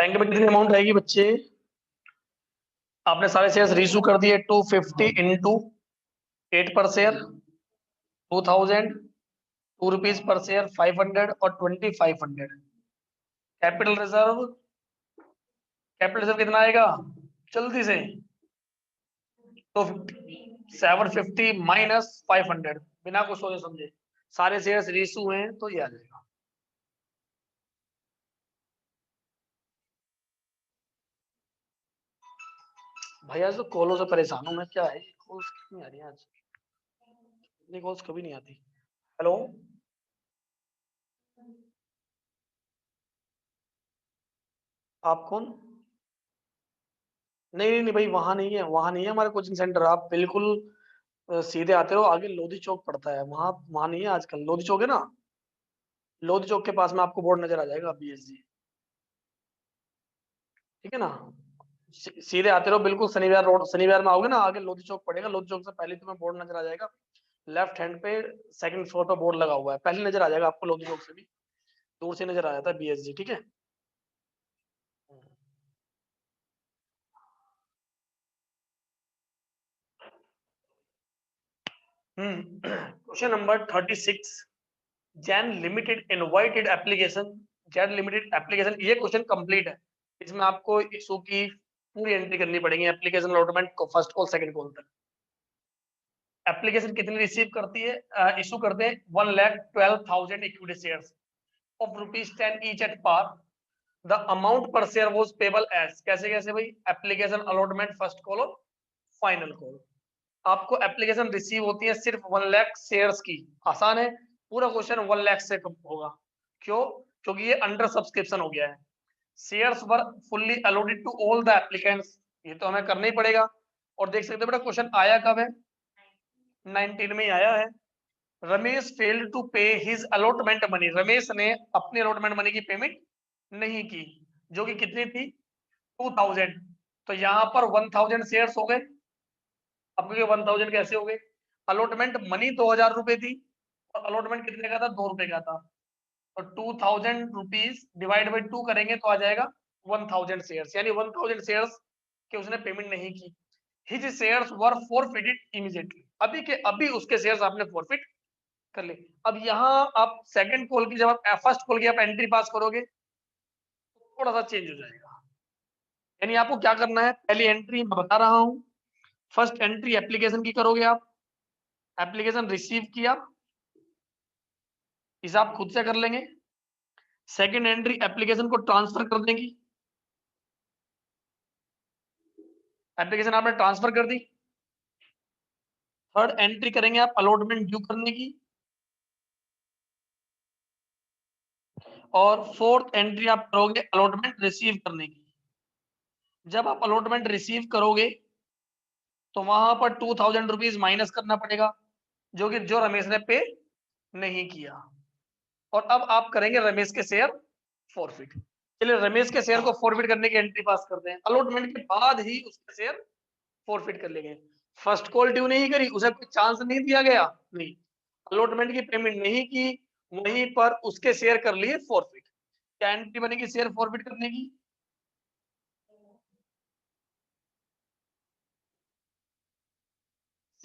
Bank में कितनी amount आएगी बच्चे? आपने सारे शेयर्स रीइश्यू कर दिए 250 इंटू 8 पर शेयर 2000, ₹2 पर शेयर 500 और 2500। कैपिटल रिजर्व कितना आएगा जल्दी से? 250 750 माइनस 500, बिना कुछ सोचे समझे सारे शेयर्स रीइश्यू हुए हैं तो ये आ जाएगा। भैया तो कॉलों से परेशान हूं मैं, क्या है कॉल्स कितनी आ रही है आज? इतनी कॉल्स कभी नहीं आती। हेलो, आप कौन? नहीं नहीं नहीं भाई, वहां नहीं है, वहां नहीं है हमारा कोचिंग सेंटर। आप बिल्कुल सीधे आते रहो, आगे लोधी चौक पड़ता है, वहां वहां नहीं है आजकल। लोधी चौक है ना, लोधी चौक के पास में आपको बोर्ड नजर आ जाएगा BSG, ठीक है ना। सीधे आते रहो बिल्कुल, शनिवार रोड, शनिवार में आओगे ना, आगे लोधी चौक पड़ेगा, लोधी चौक से पहले तुम्हें बोर्ड नजर आ जाएगा। लेफ्ट हैंड पे सेकंड फ्लोर पे बोर्ड लगा हुआ है, पहले नजर आ जाएगा आपको, लोधी चौक से भी दूर से नजर आ जाता है BSG, ठीक है। Question number 36, Jain limited invited application, Jain limited application, ये क्वेश्चन कंप्लीट है। इसमें आपको इशू की पूरी एंट्री करनी पड़ेगी, एप्लीकेशन अलॉटमेंट को फर्स्ट कॉल सेकंड कॉल तक। एप्लीकेशन कितनी रिसीव करती है, इशू करते हैं 1,12,000 equity shares of ₹10 each at par. The amount per share was payable as, कैसे कैसे भाई, एप्लीकेशन अलॉटमेंट फर्स्ट कॉल और फाइनल कॉल। आपको एप्लीकेशन रिसीव होती है सिर्फ 1 लाख शेयर्स की। आसान है, पूरा क्वेश्चन 1 लाख से कम होगा। क्यों? क्योंकि ये अंडर सब्सक्रिप्शन हो गया है। Shares were fully allotted to all the applicants, ये तो हमें करना ही पड़ेगा। और देख सकते हो बेटा क्वेश्चन आया कब है, 19 में ही आया है। रमेश फेल्ड टू पे हिज अलॉटमेंट मनी, रमेश ने अपनी अलॉटमेंट मनी की पेमेंट नहीं की, जो कि कितनी थी 2000। तो यहाँ पर 1000 शेयर्स हो गए। अब क्योंकि 1000 कैसे हो गए, अलॉटमेंट मनी 2000 रुपए थी और अलॉटमेंट कितने का था, ₹2 का था। तो 2000 रुपीज डिवाइड बाई 2 करेंगे तो आ जाएगा 1000 शेयर्स, यानी 1000 शेयर्स के उसने पेमेंट नहीं की। हिज शेयर्स वर फॉरफिटेड इमीडिएटली, अभी के अभी उसके शेयर्स आपने फॉरफिट कर ले। अब यहाँ आप सेकंड कॉल की, जब आप फर्स्ट कॉल की आप एंट्री पास करोगे तो थोड़ा सा चेंज हो जाएगा। यानी आपको क्या करना है, पहली एंट्री मैं बता रहा हूं। फर्स्ट एंट्री एप्लीकेशन की करोगे आप, एप्लीकेशन रिसीव किया, हिसाब खुद से कर लेंगे। सेकंड एंट्री एप्लीकेशन को ट्रांसफर कर देंगी, एप्लीकेशन आपने ट्रांसफर कर दी। थर्ड एंट्री करेंगे आप अलॉटमेंट ड्यू करने की, और फोर्थ एंट्री आप करोगे अलॉटमेंट रिसीव करने की। जब आप अलॉटमेंट रिसीव करोगे तो वहां पर 2000 रुपीज माइनस करना पड़ेगा, जो रमेश ने पे नहीं किया। और अब आप करेंगे रमेश के शेयर फॉरफिट। चलिए रमेश के शेयर को फॉरफिट करने की एंट्री पास करते हैं, अलॉटमेंट के बाद ही उसके शेयर फॉरफिट कर लेंगे। फर्स्ट कॉल ड्यू नहीं करी, उसे कोई चांस नहीं दिया गया, नहीं, अलॉटमेंट की पेमेंट नहीं की, वहीं पर उसके शेयर कर लिए फॉरफिट। क्या एंट्री बनेगी शेयर फॉरफिट करने की?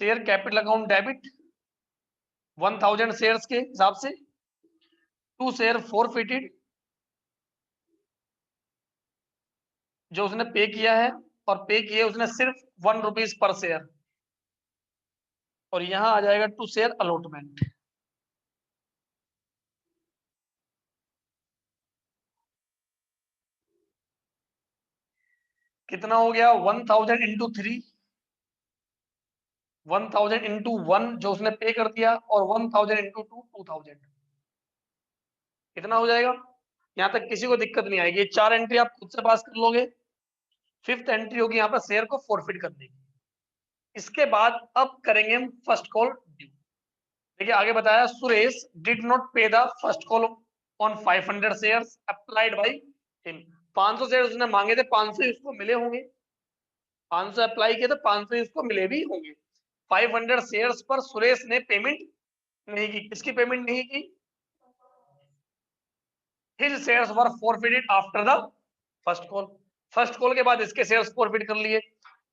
Share capital account debit 1000 shares के हिसाब से, टू शेयर फॉरफिटेड जो उसने पे किया है, और पे किए उसने सिर्फ ₹1 पर शेयर, और यहां आ जाएगा टू शेयर अलॉटमेंट। कितना हो गया, 1000 इंटू 3, 1000 इंटू 1 जो उसने पे कर दिया, और 1000 इंटू 2 2000, कितना हो जाएगा? यहाँ तक किसी को दिक्कत नहीं आएगी, ये 4 एंट्री आप खुद से पास कर लोगे। फिफ्थ एंट्री होगी यहाँ पर शेयर को फॉरफिट करने की। इसके बाद अब करेंगे हम फर्स्ट कॉल ड्यू। देखिए आगे बताया, सुरेश डिड नॉट पे the first call on 500 shares applied by him. 500 share उसने मांगे थे, 500 ही उसको मिले होंगे, 500 अप्लाई किए तो 500 ही उसको मिले भी होंगे। 500 शेयर्स पर सुरेश ने पेमेंट नहीं की, किसकी पेमेंट नहीं की? His shares were forfeited after the first call के बाद इसके शेयर्स फॉरफिट कर लिए।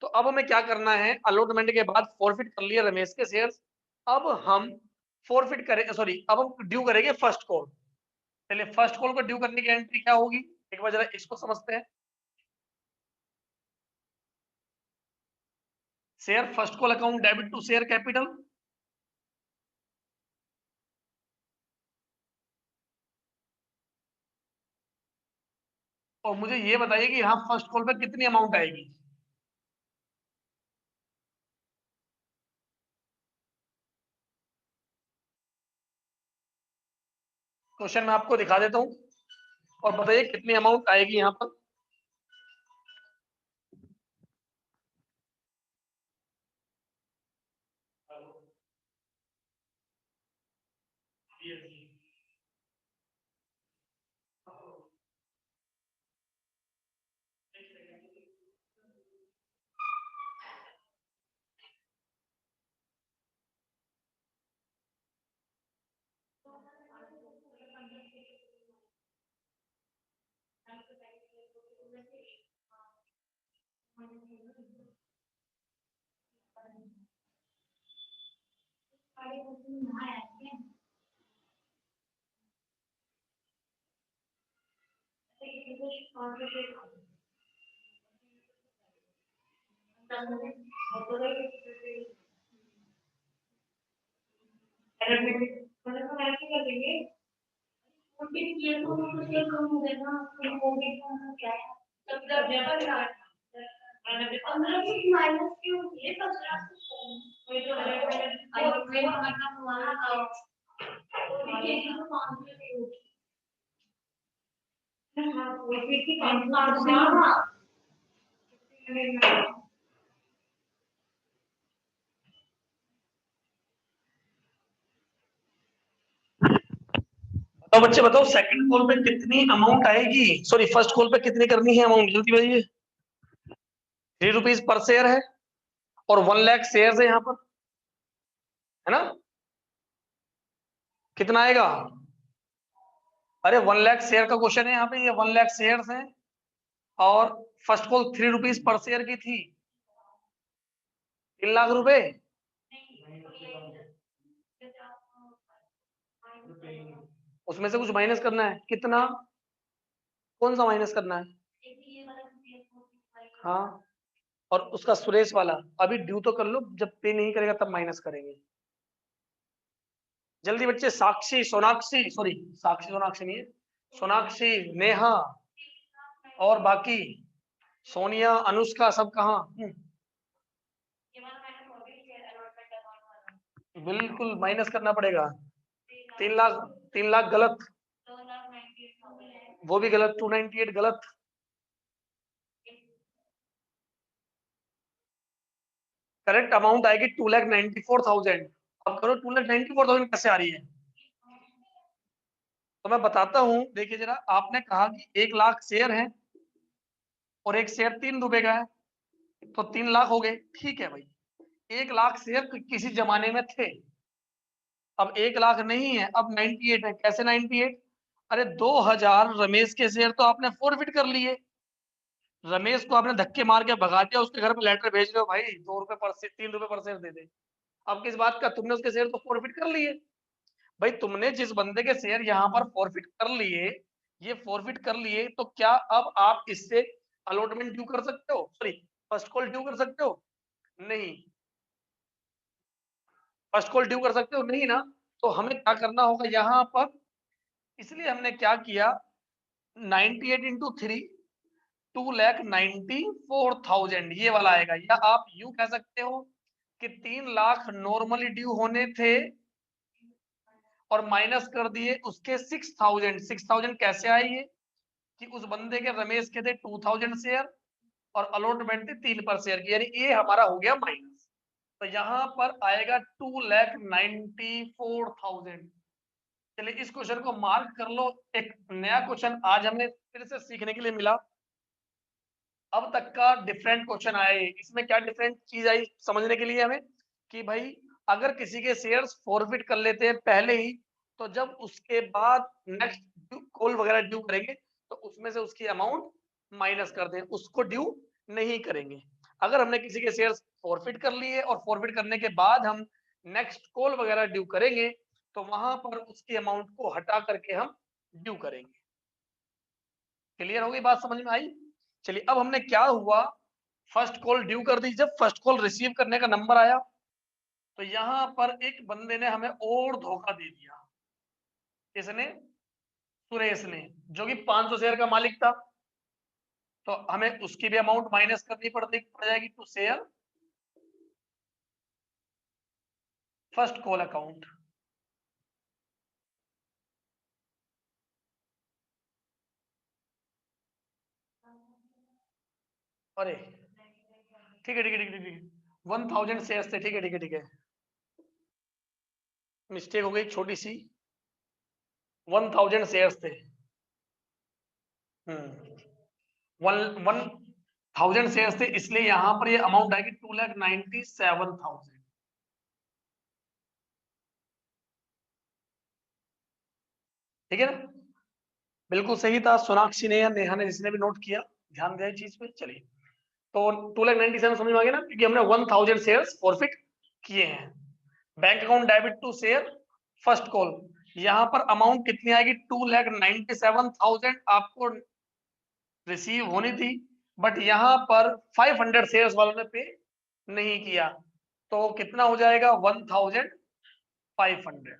तो अब हमें क्या करना है, अलॉटमेंट के बाद फॉरफिट कर लिए रमेश के शेयर्स। अब हम फॉरफिट करें, सॉरी, अब हम ड्यू करेंगे फर्स्ट कॉल। चलिए फर्स्ट कॉल को ड्यू करने की एंट्री क्या होगी, एक बार जरा इसको समझते हैं। Share first call account debit to share capital, और मुझे ये बताइए कि यहाँ फर्स्ट कॉल पे कितनी अमाउंट आएगी। क्वेश्चन मैं आपको दिखा देता हूँ और बताइए कितनी अमाउंट आएगी यहाँ पर। तो बच्चे बताओ सेकंड कॉल पे कितनी अमाउंट आएगी, सॉरी फर्स्ट कॉल पे कितनी करनी है अमाउंट, जल्दी बताइए। 3 रुपीज पर शेयर है और 1 लाख शेयर है यहाँ पर, है ना। कितना आएगा, अरे 1 लाख शेयर का क्वेश्चन है यहाँ पे, ये 1 लाख शेयर हैं और first call 3 rupees per share की थी, 3 लाख रुपए। उसमें से कुछ माइनस करना है, कितना, कौन सा माइनस करना है। हाँ, और उसका सुरेश वाला अभी ड्यू तो कर लो, जब पे नहीं करेगा तब माइनस करेंगे। जल्दी बच्चे, साक्षी सोनाक्षी, सॉरी साक्षी सोनाक्षी नहीं है, सोनाक्षी नेहा और बाकी सोनिया अनुष्का सब कहाँ। बिल्कुल माइनस करना पड़ेगा। 3 लाख, 3 लाख गलत, वो भी गलत, 298 गलत। करेक्ट अमाउंट आएगी 2,94,000। अब करो 2,94,000 कैसे आ रही है, तो मैं बताता हूँ। देखिए जरा, आपने कहा कि 1 लाख शेयर है और एक शेयर 3 रुपए का है, तो 3 लाख हो गए, ठीक है भाई। 1 लाख शेयर किसी जमाने में थे, अब 1 लाख नहीं है, अब 98 है। कैसे 98, अरे 2,000 रमेश के शेयर तो आपने फॉरफिट कर लिए, रमेश को आपने धक्के मार के भगा दिया, उसके घर पे लेटर भेज रहे हो भाई 2 रुपए पर शेयर, 3 रुपए पर शेयर दे दे। अब किस बात का, तुमने उसके शेयर तो फॉरफिट कर लिए। भाई तुमने जिस बंदे के शेयर यहाँ पर फॉरफिट कर लिए, ये फॉरफिट कर लिए, तो क्या अब आप इससे अलॉटमेंट ड्यू कर सकते हो, सॉरी फर्स्ट कॉल ड्यू कर सकते हो, नहीं। फर्स्ट कॉल ड्यू कर सकते हो नहीं ना, तो हमें क्या करना होगा यहाँ पर, इसलिए हमने क्या किया, 98 इंटू 3, 2,94,000 ये वाला आएगा। या आप यूं कह सकते हो कि 3 लाख नॉर्मली ड्यू होने थे और माइनस कर दिए उसके 6,000। 6,000 कैसे आए ये, कि उस बंदे के रमेश के थे 2,000 शेयर और अलॉटमेंट थी 3 पर शेयर की, यानी ये हमारा हो गया माइनस। तो यहाँ पर आएगा 2,94,000। चलिए इस क्वेश्चन को मार्क कर लो। एक नया क्वेश्चन आज हमें फिर से सीखने के लिए मिला, अब तक का डिफरेंट क्वेश्चन आया है। इसमें क्या डिफरेंट चीज आई समझने के लिए हमें, कि भाई अगर किसी के शेयर्स फॉरफिट कर लेते हैं पहले ही, तो जब उसके बाद नेक्स्ट कॉल वगैरह ड्यू करेंगे तो उसमें से उसकी अमाउंट माइनस कर दें, उसको ड्यू नहीं करेंगे। अगर हमने किसी के शेयर्स फॉरफिट कर लिए और फॉरफिट करने के बाद हम नेक्स्ट कॉल वगैरह ड्यू करेंगे तो वहां पर उसकी अमाउंट को हटा करके हम ड्यू करेंगे। क्लियर हो गई बात, समझ में आई? चलिए, अब हमने क्या हुआ, फर्स्ट कॉल ड्यू कर दी। जब फर्स्ट कॉल रिसीव करने का नंबर आया तो यहां पर एक बंदे ने हमें और धोखा दे दिया। किसने? सुरेश ने, जो कि 500 शेयर का मालिक था। तो हमें उसकी भी अमाउंट माइनस करनी पड़ जाएगी to share first call account. अरे ठीक है ठीक है ठीक है ठीक है, 1000 शेयर्स थे, ठीक है ठीक है ठीक है, मिस्टेक हो गई छोटी सी, 1000 शेयर्स थे। वन 1000 शेयर्स थे, इसलिए यहाँ पर ये अमाउंट आएगी 2,97,000। ठीक है ना? बिल्कुल सही था, सोनाक्षी ने या नेहा ने, जिसने भी नोट किया ध्यान दिया चीज पे। चलिए, तो 2,97,000 समझ में आ गया ना, क्योंकि हमने 1000 शेयर्स फॉरफिट किए हैं। Bank account debit to share first call, यहाँ पर अमाउंट कितनी आएगी? 2,97,000 आपको रिसीव होनी थी, बट यहाँ पर 500 शेयर्स वालों ने पे नहीं किया, तो कितना हो जाएगा? 1,500।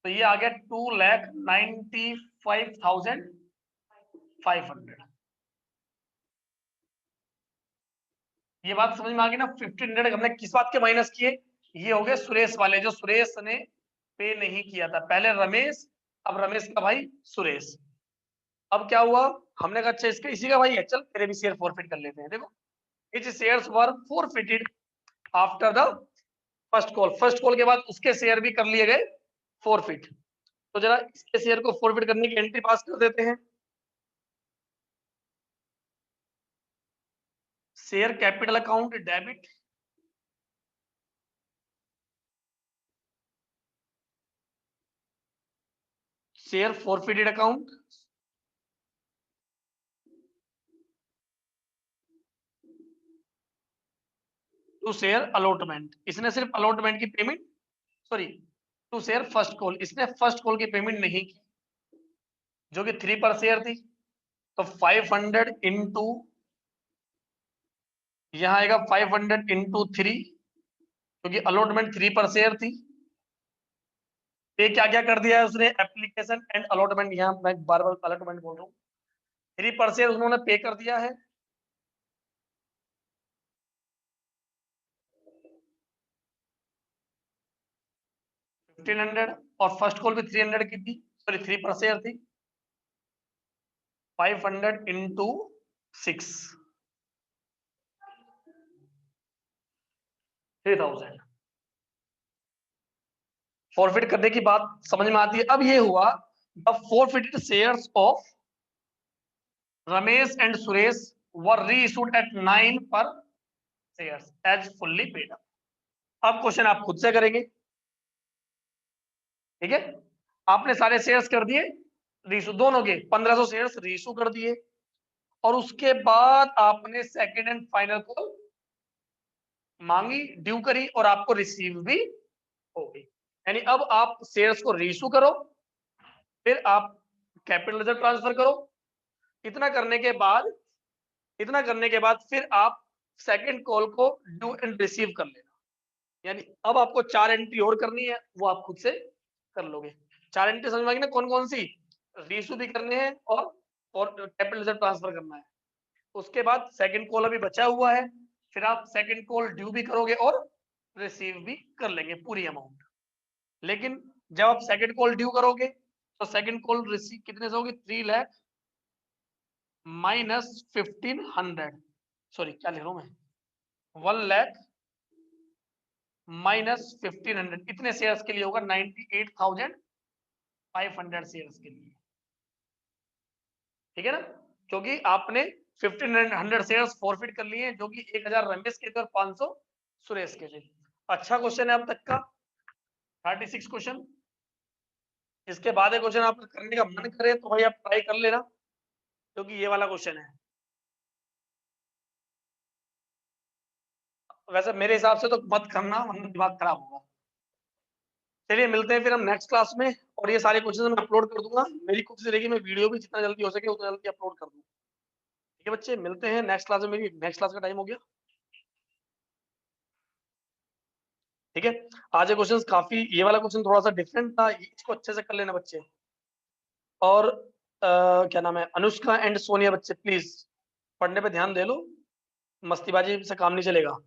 तो ये आ गया 2,95,500। ये बात समझ में आ गई ना? 1,500 हमने किस बात के माइनस किए? ये हो गए सुरेश वाले, जो सुरेश ने पे नहीं किया था। पहले रमेश, अब रमेश का भाई सुरेश। अब क्या हुआ, हमने कहा अच्छा इसका इसी का भाई है, चल तेरे भी शेयर फॉरफिट कर लेते हैं। देखो, etch shares were forfeited after the first call. First call के बाद उसके शेयर भी कर लिए गए फॉरफिट। तो जरा इसके शेयर को फॉरफिट करने की एंट्री पास कर देते हैं। Share capital account debit, share forfeited account, to share allotment. इसने सिर्फ अलॉटमेंट की payment, sorry, to share first call, इसने फर्स्ट कॉल की पेमेंट नहीं की, जो कि 3 पर शेयर थी। तो 500 इंटू, यहाँ आएगा 500 इंटू 3, क्योंकि अलॉटमेंट 3 पर शेयर थी। पे क्या क्या कर दिया है उसने? एप्लीकेशन एंड अलॉटमेंट, यहाँ मैं बार बार अलॉटमेंट बोल रहा हूँ, 3 पर शेयर उन्होंने पे कर दिया है। $1,500, और फर्स्ट कॉल भी 300 की थी, सॉरी 3 पर शेयर थी। 500 इंटू 6, 3,000। फॉरफिट करने की बात समझ में आती है। अब ये हुआ, the forfeited shares of Ramesh and Suresh were reissued at 9 per shares as fully paid up. अब क्वेश्चन आप खुद से करेंगे, ठीक है? आपने सारे शेयर्स कर दिए रीइश्यू, दोनों के 1500 शेयर्स रीइश्यू कर दिए, और उसके बाद आपने सेकंड एंड फाइनल कॉल मांगी, ड्यू करी, और आपको रिसीव भी हो गई। यानी अब आप शेयर्स को रीइश्यू करो, फिर आप कैपिटल रिजर्व ट्रांसफर करो। इतना करने के बाद, इतना करने के बाद फिर आप सेकंड कॉल को ड्यू एंड रिसीव कर लेना। यानी अब आपको 4 एंट्री और करनी है, वो आप खुद से कर लोगे। 4 एंट्री समझ में आ गई ना? कौन कौन सी? रीइश्यू भी करने हैं और कैपिटल रिजर्व ट्रांसफर करना है। उसके बाद सेकंड कॉल अभी बचा हुआ है, फिर आप सेकंड कॉल ड्यू भी करोगे और रिसीव भी कर लेंगे पूरी अमाउंट। लेकिन जब आप सेकंड कॉल ड्यू करोगे तो सेकंड कॉल रिसीव कितने से होगी? 3 लाख माइनस 1,500, सॉरी क्या लिख रहा हूं मैं, 1 लाख माइनस 1,500, इतने शेयर्स के लिए होगा, 98,500 शेयर्स के लिए। ठीक है ना? क्योंकि आपने 1,500 शेयर्स फॉरफिट कर लिए हैं, जो कि 1,000 रमेश के थे और 500 सुरेश के थे। अच्छा क्वेश्चन है अब तक का, 36 क्वेश्चन। इसके बाद एक क्वेश्चन आप करने का मन करे तो भाई आप ट्राई कर लेना, क्योंकि ये वाला क्वेश्चन है। वैसे मेरे हिसाब से तो मत करना, वरना दिमाग खराब होगा। चलिए मिलते हैं फिर हम नेक्स्ट क्लास में, और ये सारे क्वेश्चन मैं अपलोड कर दूंगा। मेरी कोशिश रहेगी मैं वीडियो भी जितना जल्दी हो सके उतना जल्दी अपलोड कर दूँ। ठीक है बच्चे, मिलते हैं नेक्स्ट क्लास में। मेरी नेक्स्ट क्लास का टाइम हो गया। ठीक है, आज ये क्वेश्चन काफी, ये वाला क्वेश्चन थोड़ा सा डिफरेंट था, इसको अच्छे से कर लेना बच्चे। और क्या नाम है, अनुष्का एंड सोनिया बच्चे प्लीज पढ़ने पे ध्यान दे लो, मस्तीबाजी से काम नहीं चलेगा।